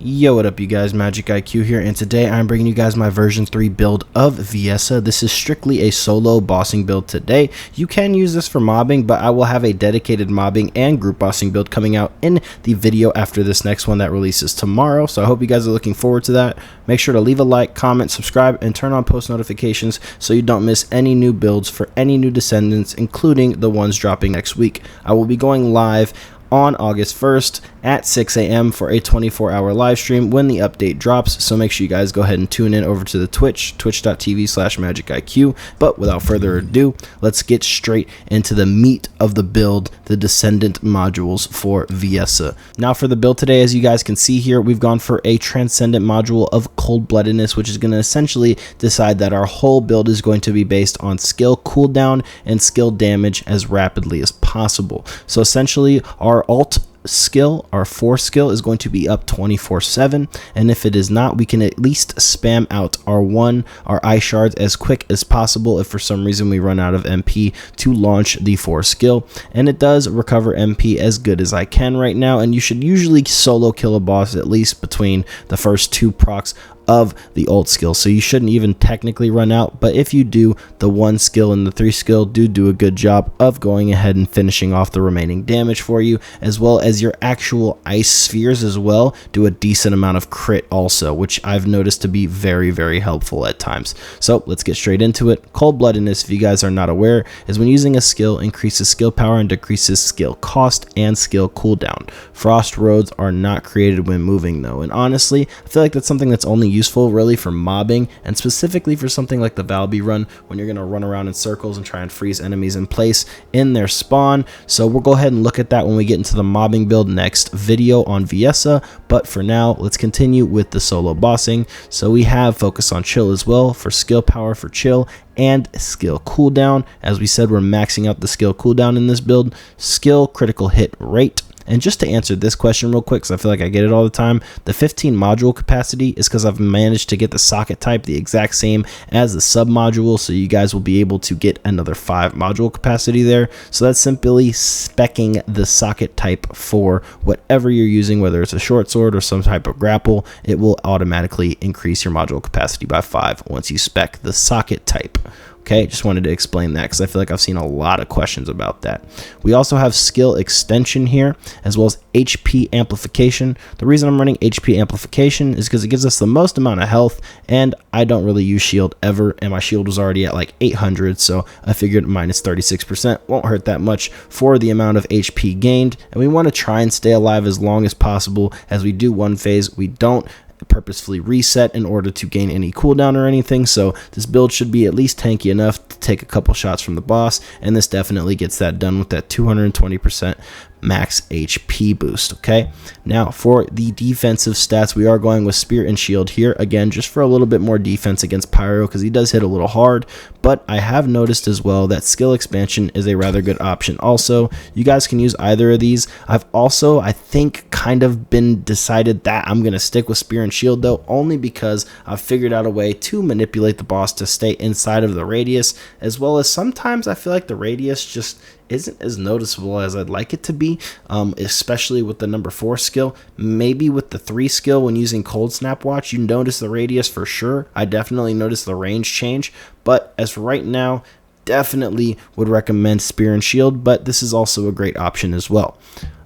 Yo, what up you guys, Magic IQ here, and today I'm bringing you guys my version 3 build of Viessa. This is strictly a solo bossing build today. You can use this for mobbing, but I will have a dedicated mobbing and group bossing build coming out in the video after this next one that releases tomorrow, so I hope you guys are looking forward to that. Make sure to leave a like, comment, subscribe, and turn on post notifications so you don't miss any new builds for any new Descendants, including the ones dropping next week. I will be going live on August 1st at 6 a.m. for a 24-hour live stream when the update drops, so make sure you guys go ahead and tune in over to the twitch.tv/magiciq. But without further ado, let's get straight into the meat of the build, the Descendant modules for Viessa. Now for the build today, as you guys can see here, we've gone for a Transcendent module of Cold-Bloodedness, which is going to essentially decide that our whole build is going to be based on skill cooldown and skill damage as rapidly as possible. So essentially our alt skill, our force skill, is going to be up 24/7, and if it is not, we can at least spam out our ice shards as quick as possible if for some reason we run out of MP to launch the force skill. And it does recover MP as good as I can right now, and you should usually solo kill a boss at least between the first 2 procs of the ult skill, so you shouldn't even technically run out. But if you do, the 1 skill and the 3 skill do a good job of going ahead and finishing off the remaining damage for you, as well as your actual ice spheres as well do a decent amount of crit also, which I've noticed to be very helpful at times. So let's get straight into it. Cold-Bloodedness, if you guys are not aware, is when using a skill, increases skill power and decreases skill cost and skill cooldown. Frost roads are not created when moving though, and honestly I feel like that's something that's only useful really for mobbing, and specifically for something like the VALBY run when you're going to run around in circles and try and freeze enemies in place in their spawn. So we'll go ahead and look at that when we get into the mobbing build next video on Viessa, but for now let's continue with the solo bossing. So we have focus on chill as well for skill power for chill and skill cooldown. As we said, we're maxing out the skill cooldown in this build. Skill critical hit rate. And just to answer this question real quick, because I feel like I get it all the time, the 15 module capacity is because I've managed to get the socket type the exact same as the sub module, so you guys will be able to get another 5 module capacity there. So that's simply speccing the socket type for whatever you're using, whether it's a short sword or some type of grapple. It will automatically increase your module capacity by 5 once you spec the socket type. Okay, just wanted to explain that because I feel like I've seen a lot of questions about that. We also have skill extension here, as well as HP amplification. The reason I'm running HP amplification is because it gives us the most amount of health, and I don't really use shield ever, and my shield was already at like 800, so I figured minus 36% won't hurt that much for the amount of HP gained. And we want to try and stay alive as long as possible. As we do one phase, we don't purposefully reset in order to gain any cooldown or anything, so this build should be at least tanky enough to take a couple shots from the boss, and this definitely gets that done with that 220% max HP boost. Okay, now for the defensive stats, we are going with Spear and Shield here, again just for a little bit more defense against Pyro because he does hit a little hard. But I have noticed as well that skill expansion is a rather good option also. You guys can use either of these. I've also, I think, kind of been decided that I'm gonna stick with Spear and Shield though, only because I've figured out a way to manipulate the boss to stay inside of the radius, as well as sometimes I feel like the radius just isn't as noticeable as I'd like it to be, especially with the number 4 skill. Maybe with the 3 skill when using Cold Snap Watch, you notice the radius for sure. I definitely notice the range change, but as for right now, definitely would recommend Spear and Shield, but this is also a great option as well.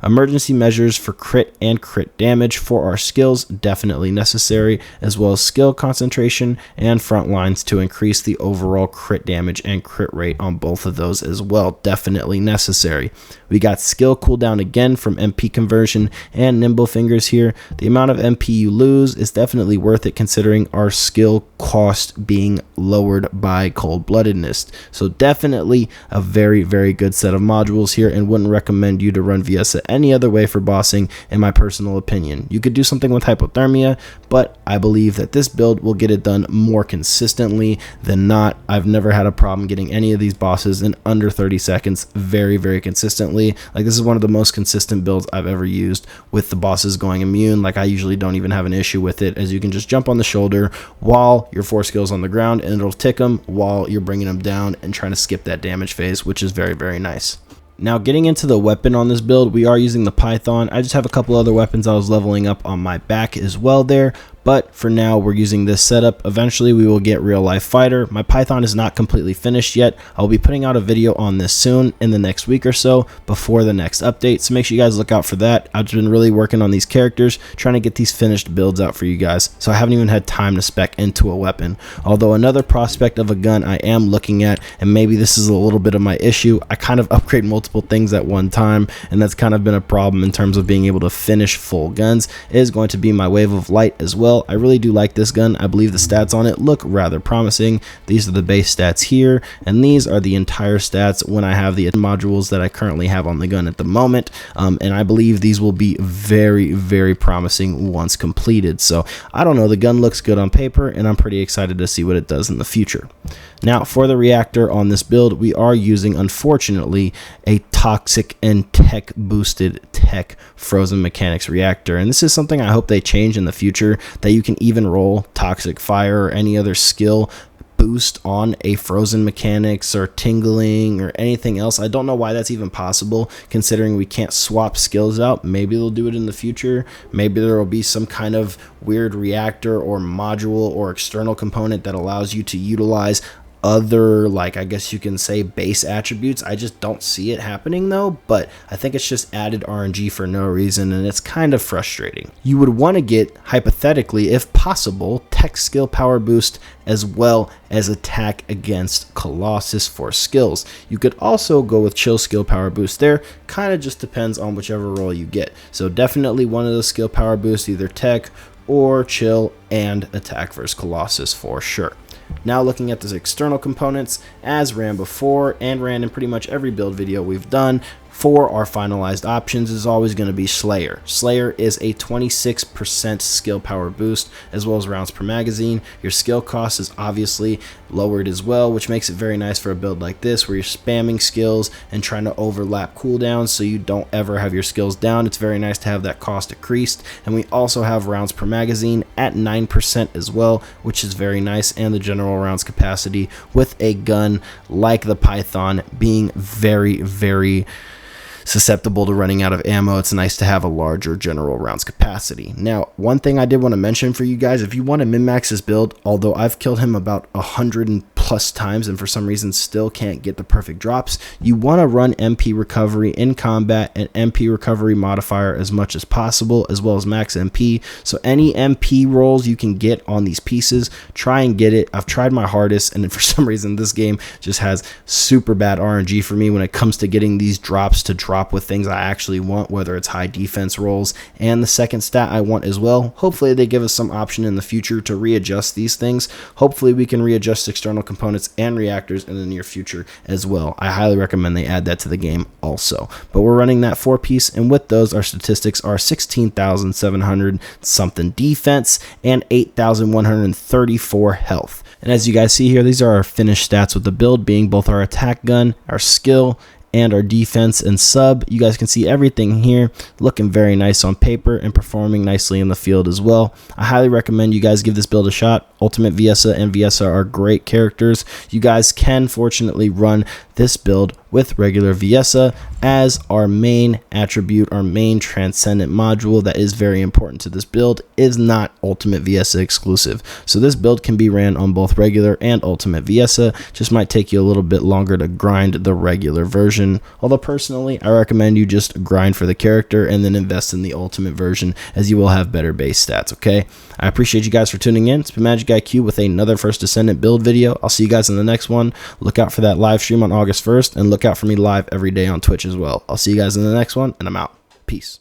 Emergency measures for crit and crit damage for our skills, definitely necessary, as well as skill concentration and front lines to increase the overall crit damage and crit rate on both of those as well, definitely necessary. We got skill cooldown again from MP conversion and nimble fingers here. The amount of MP you lose is definitely worth it considering our skill cost being lowered by cold-bloodedness. So definitely a very good set of modules here, and wouldn't recommend you to run Viessa any other way for bossing, in my personal opinion. You could do something with hypothermia, but I believe that this build will get it done more consistently than not. I've never had a problem getting any of these bosses in under 30 seconds very consistently. Like, this is one of the most consistent builds I've ever used with the bosses going immune. Like, I usually don't even have an issue with it, as you can just jump on the shoulder while your 4 skills on the ground, and it'll tick them while you're bringing them down and trying to skip that damage phase, which is very nice. Now getting into the weapon on this build, we are using the Python. I just have a couple other weapons I was leveling up on my back as well there. But for now, we're using this setup. Eventually, we will get real life fighter. My Python is not completely finished yet. I'll be putting out a video on this soon in the next week or so before the next update. So make sure you guys look out for that. I've been really working on these characters, trying to get these finished builds out for you guys. So I haven't even had time to spec into a weapon. Although another prospect of a gun I am looking at, and maybe this is a little bit of my issue, I kind of upgrade multiple things at one time, and that's kind of been a problem in terms of being able to finish full guns, is going to be my Wave of Light as well. I really do like this gun. I believe the stats on it look rather promising. These are the base stats here, and these are the entire stats when I have the modules that I currently have on the gun at the moment, and I believe these will be very, very promising once completed. So I don't know, the gun looks good on paper, and I'm pretty excited to see what it does in the future. Now for the reactor on this build, we are using, unfortunately, a toxic and tech boosted tech frozen mechanics reactor, and this is something I hope they change in the future, that you can even roll toxic fire or any other skill boost on a frozen mechanics or tingling or anything else. I don't know why that's even possible, considering we can't swap skills out. Maybe they'll do it in the future. Maybe there will be some kind of weird reactor or module or external component that allows you to utilize other, like, I guess you can say, base attributes. I just don't see it happening though, but I think it's just added RNG for no reason, and it's kind of frustrating. You would want to get, hypothetically, if possible, tech skill power boost as well as attack against Colossus for skills. You could also go with chill skill power boost there, kind of just depends on whichever role you get. So definitely one of those skill power boosts, either tech or chill and attack versus Colossus for sure. Now looking at the external components, as ran before and ran in pretty much every build video we've done, for our finalized options is always going to be Slayer. Slayer is a 26% skill power boost as well as rounds per magazine. Your skill cost is obviously lowered as well, which makes it very nice for a build like this where you're spamming skills and trying to overlap cooldowns so you don't ever have your skills down. It's very nice to have that cost decreased. And we also have rounds per magazine at 9% as well, which is very nice, and the general rounds capacity with a gun like the Python being very, very susceptible to running out of ammo. It's nice to have a larger general rounds capacity. Now, one thing I did want to mention for you guys, if you want to min-max this build, although I've killed him about 100+ times and for some reason still can't get the perfect drops, you want to run MP recovery in combat and MP recovery modifier as much as possible, as well as max MP. So any MP rolls you can get on these pieces, try and get it. I've tried my hardest, and for some reason this game just has super bad RNG for me when it comes to getting these drops to drop with things I actually want, whether it's high defense rolls and the second stat I want as well. Hopefully they give us some option in the future to readjust these things. Hopefully we can readjust external components and reactors in the near future as well. I highly recommend they add that to the game also. But we're running that 4-piece, and with those our statistics are 16,700 something defense and 8,134 health. And as you guys see here, these are our finished stats with the build being both our attack gun, our skill, and our defense and sub. You guys can see everything here looking very nice on paper and performing nicely in the field as well. I highly recommend you guys give this build a shot. Ultimate Viessa and Viessa are great characters. You guys can fortunately run this build with regular Viessa as our main attribute, our main transcendent module that is very important to this build is not Ultimate Viessa exclusive. So this build can be ran on both regular and Ultimate Viessa, just might take you a little bit longer to grind the regular version. Although personally, I recommend you just grind for the character and then invest in the Ultimate version, as you will have better base stats, okay? I appreciate you guys for tuning in. It's been Magic IQ with another First Descendant build video. I'll see you guys in the next one. Look out for that live stream on August 1st, and look out for me live every day on Twitch as well. I'll see you guys in the next one, and I'm out. Peace.